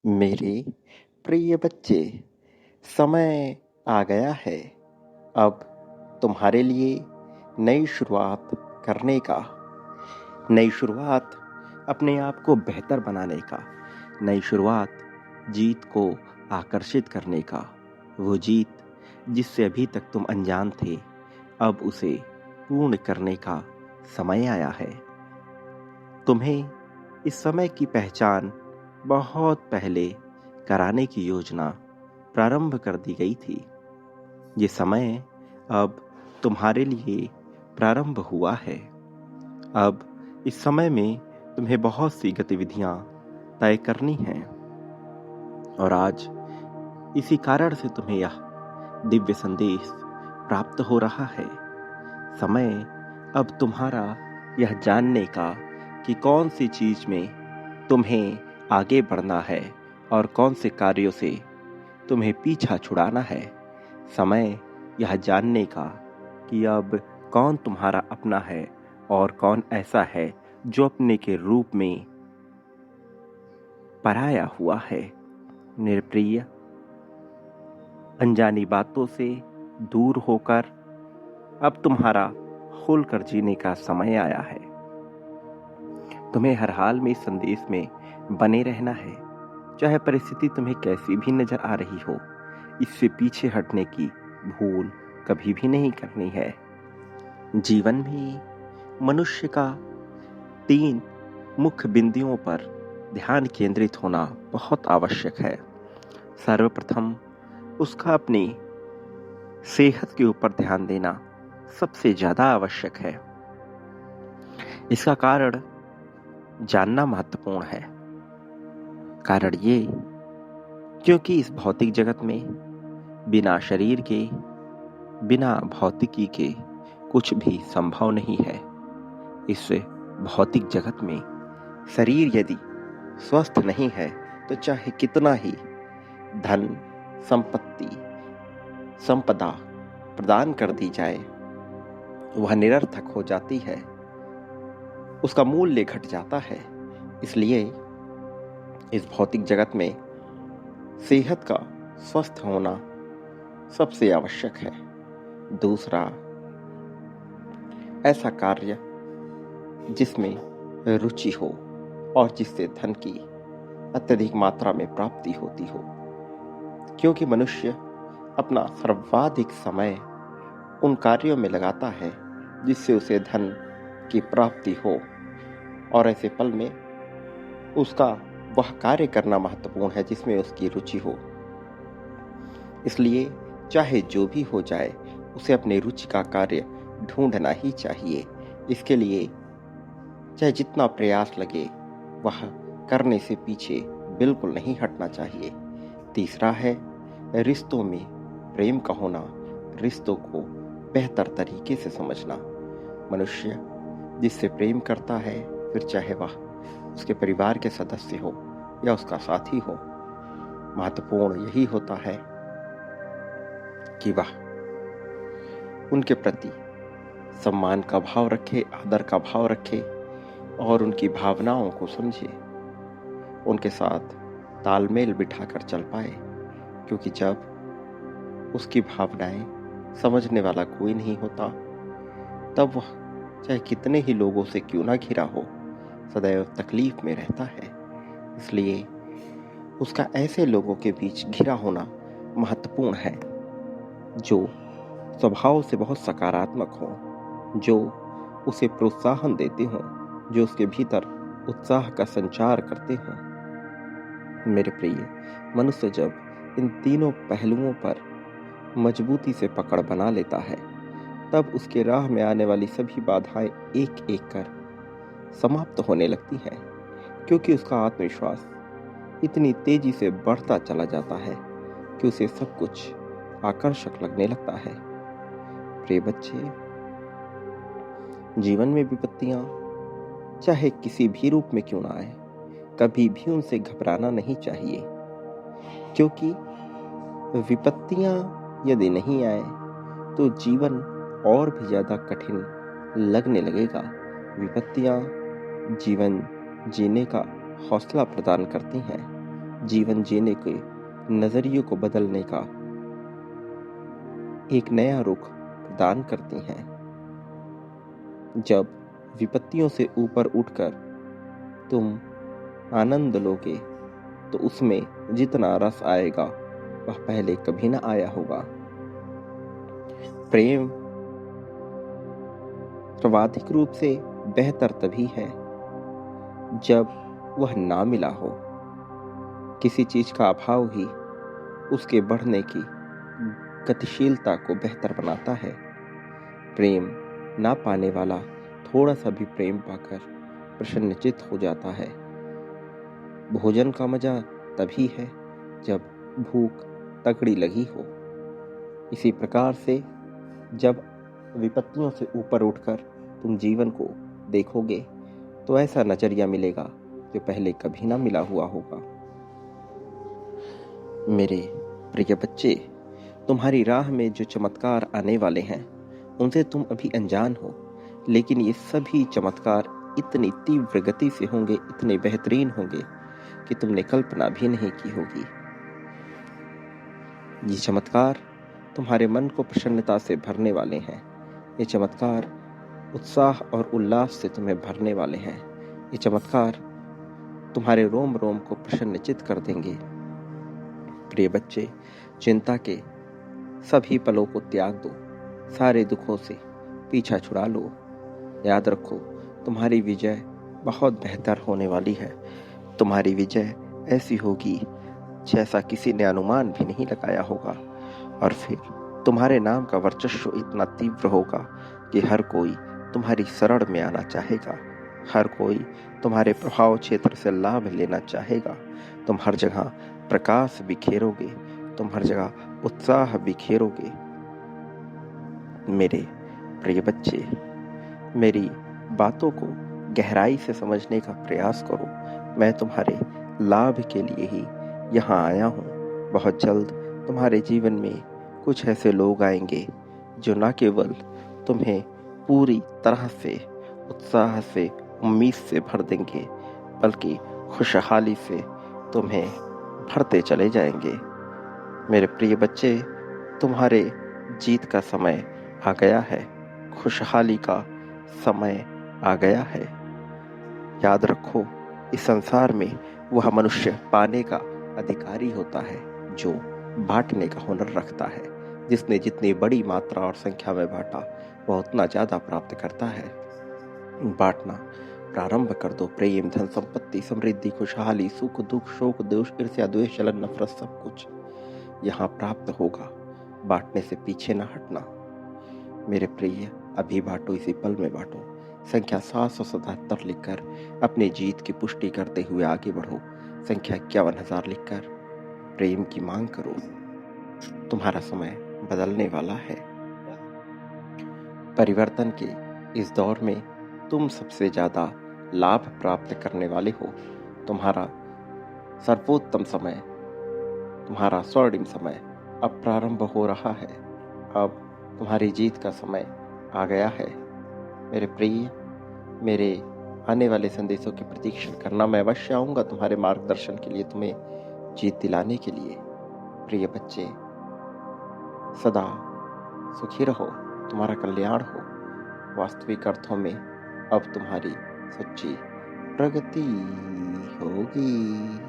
मेरे प्रिय बच्चे, समय आ गया है अब तुम्हारे लिए नई शुरुआत करने का। नई शुरुआत अपने आप को बेहतर बनाने का। नई शुरुआत जीत को आकर्षित करने का। वो जीत जिससे अभी तक तुम अनजान थे, अब उसे पूर्ण करने का समय आया है। तुम्हें इस समय की पहचान बहुत पहले कराने की योजना प्रारंभ कर दी गई थी। ये समय अब तुम्हारे लिए प्रारंभ हुआ है। अब इस समय में तुम्हें बहुत सी गतिविधियां तय करनी हैं और आज इसी कारण से तुम्हें यह दिव्य संदेश प्राप्त हो रहा है। समय अब तुम्हारा यह जानने का कि कौन सी चीज में तुम्हें आगे बढ़ना है और कौन से कार्यों से तुम्हें पीछा छुड़ाना है। समय यह जानने का कि अब कौन तुम्हारा अपना है और कौन ऐसा है जो अपने के रूप में पराया हुआ है। मेरे प्रिय, अनजानी बातों से दूर होकर अब तुम्हारा खुलकर जीने का समय आया है। तुम्हें हर हाल में इस संदेश में बने रहना है, चाहे परिस्थिति तुम्हें कैसी भी नजर आ रही हो। इससे पीछे हटने की भूल कभी भी नहीं करनी है। जीवन में मनुष्य का 3 मुख्य बिंदुओं पर ध्यान केंद्रित होना बहुत आवश्यक है। सर्वप्रथम उसका अपनी सेहत के ऊपर ध्यान देना सबसे ज्यादा आवश्यक है। इसका कारण जानना महत्वपूर्ण है। कारण ये क्योंकि इस भौतिक जगत में बिना शरीर के, बिना भौतिकी के कुछ भी संभव नहीं है। इस भौतिक जगत में शरीर यदि स्वस्थ नहीं है तो चाहे कितना ही धन, संपत्ति, संपदा प्रदान कर दी जाए, वह निरर्थक हो जाती है। उसका मूल्य घट जाता है। इसलिए इस भौतिक जगत में सेहत का स्वस्थ होना सबसे आवश्यक है। दूसरा, ऐसा कार्य जिसमें रुचि हो और जिससे धन की अत्यधिक मात्रा में प्राप्ति होती हो, क्योंकि मनुष्य अपना सर्वाधिक समय उन कार्यों में लगाता है जिससे उसे धन की प्राप्ति हो, और ऐसे पल में उसका वह कार्य करना महत्वपूर्ण है जिसमें उसकी रुचि हो। इसलिए चाहे जो भी हो जाए, उसे अपनी रुचि का कार्य ढूंढना ही चाहिए। इसके लिए चाहे जितना प्रयास लगे, वह करने से पीछे बिल्कुल नहीं हटना चाहिए। तीसरा है रिश्तों में प्रेम का होना, रिश्तों को बेहतर तरीके से समझना। मनुष्य जिससे प्रेम करता है, फिर चाहे वह उसके परिवार के सदस्य हो या उसका साथी हो, महत्वपूर्ण यही होता है कि वह उनके प्रति सम्मान का भाव रखे, आदर का भाव रखे और उनकी भावनाओं को समझे, उनके साथ तालमेल बिठाकर चल पाए। क्योंकि जब उसकी भावनाएं समझने वाला कोई नहीं होता, तब वह चाहे कितने ही लोगों से क्यों ना घिरा हो, सदैव तकलीफ में रहता है। इसलिए उसका ऐसे लोगों के बीच घिरा होना महत्वपूर्ण है जो स्वभाव से बहुत सकारात्मक हो, जो उसे प्रोत्साहन देते हों, जो उसके भीतर उत्साह का संचार करते हों। मेरे प्रिय, मनुष्य जब इन तीनों पहलुओं पर मजबूती से पकड़ बना लेता है, तब उसके राह में आने वाली सभी बाधाएं एक एक कर समाप्त होने लगती हैं, क्योंकि उसका आत्मविश्वास इतनी तेजी से बढ़ता चला जाता है कि उसे सब कुछ आकर्षक लगने लगता है। प्रिय बच्चे, जीवन में विपत्तियां चाहे किसी भी रूप में क्यों ना आए, कभी भी उनसे घबराना नहीं चाहिए। क्योंकि विपत्तियां यदि नहीं आए तो जीवन और भी ज्यादा कठिन लगने लगेगा। विपत्तियां जीवन जीने का हौसला प्रदान करती हैं। जीवन जीने के नजरिए को बदलने का एक नया रुख प्रदान करती हैं। जब विपत्तियों से ऊपर उठकर तुम आनंद लोगे तो उसमें जितना रस आएगा वह पहले कभी ना आया होगा। प्रेम सर्वाधिक रूप से बेहतर तभी है जब वह ना मिला हो। किसी चीज का अभाव ही उसके बढ़ने की गतिशीलता को बेहतर बनाता है। प्रेम ना पाने वाला थोड़ा सा भी प्रेम पाकर प्रसन्नचित्त हो जाता है। भोजन का मजा तभी है जब भूख तगड़ी लगी हो। इसी प्रकार से जब विपत्तियों से ऊपर उठकर तुम जीवन को देखोगे तो ऐसा नजरिया मिलेगा जो पहले कभी ना मिला हुआ होगा। मेरे प्रिय बच्चे, तुम्हारी राह में जो चमत्कार आने वाले हैं उनसे तुम अभी अनजान हो, लेकिन ये सभी चमत्कार इतनी तीव्र गति से होंगे, इतने बेहतरीन होंगे कि तुमने कल्पना भी नहीं की होगी। ये चमत्कार तुम्हारे मन को प्रसन्नता से भरने वाले हैं। ये चमत्कार उत्साह और उल्लास से तुम्हें भरने वाले हैं। ये चमत्कार तुम्हारे रोम रोम को प्रसन्नचित्त कर देंगे। प्रिय बच्चे, चिंता के सभी पलों को त्याग दो, सारे दुखों से पीछा छुड़ा लो। याद रखो, तुम्हारी विजय बहुत बेहतर होने वाली है। तुम्हारी विजय ऐसी होगी जैसा किसी ने अनुमान भी नहीं लगाया होगा, और फिर तुम्हारे नाम का वर्चस्व इतना तीव्र होगा कि हर कोई तुम्हारी शरण में आना चाहेगा। हर कोई तुम्हारे प्रभाव क्षेत्र से लाभ लेना चाहेगा। तुम हर जगह प्रकाश बिखेरोगे, तुम हर जगह उत्साह बिखेरोगे। मेरे प्रिय बच्चे, मेरी बातों को गहराई से समझने का प्रयास करो। मैं तुम्हारे लाभ के लिए ही यहाँ आया हूँ। बहुत जल्द तुम्हारे जीवन में कुछ ऐसे लोग आएंगे जो न केवल तुम्हें पूरी तरह से उत्साह से, उम्मीद से भर देंगे, बल्कि खुशहाली से तुम्हें भरते चले जाएंगे। मेरे प्रिय बच्चे, तुम्हारे जीत का समय आ गया है, खुशहाली का समय आ गया है। याद रखो, इस संसार में वह मनुष्य पाने का अधिकारी होता है जो बांटने का हुनर रखता है। जिसने जितनी बड़ी मात्रा और संख्या में बांटा वह उतना ज्यादा प्राप्त करता है। बांटना प्रारंभ कर दो। प्रेम, धन, संपत्ति, समृद्धि, खुशहाली, सुख, दुख, शोक, दोष, ईर्ष्या, द्वेष, जलन, नफरत, सब कुछ यहाँ प्राप्त होगा। बांटने से पीछे न हटना। मेरे प्रिय, अभी बांटो, इसी पल में बांटो। संख्या 777 लिखकर अपनी जीत की पुष्टि करते हुए आगे बढ़ो। संख्या 51,000 लिखकर प्रेम की मांग करो। तुम्हारा समय बदलने वाला है। परिवर्तन के इस दौर में तुम सबसे ज्यादा लाभ प्राप्त करने वाले हो। तुम्हारा सर्वोत्तम समय, तुम्हारा स्वर्णिम समय अब प्रारंभ हो रहा है। अब तुम्हारी जीत का समय आ गया है। मेरे प्रिय, मेरे आने वाले संदेशों की प्रतीक्षा करना। मैं अवश्य आऊंगा तुम्हारे मार्गदर्शन के लिए, तुम्हें जीत दिलाने के लिए। प्रिय बच्चे, सदा सुखी रहो, तुम्हारा कल्याण हो। वास्तविक अर्थों में अब तुम्हारी सच्ची प्रगति होगी।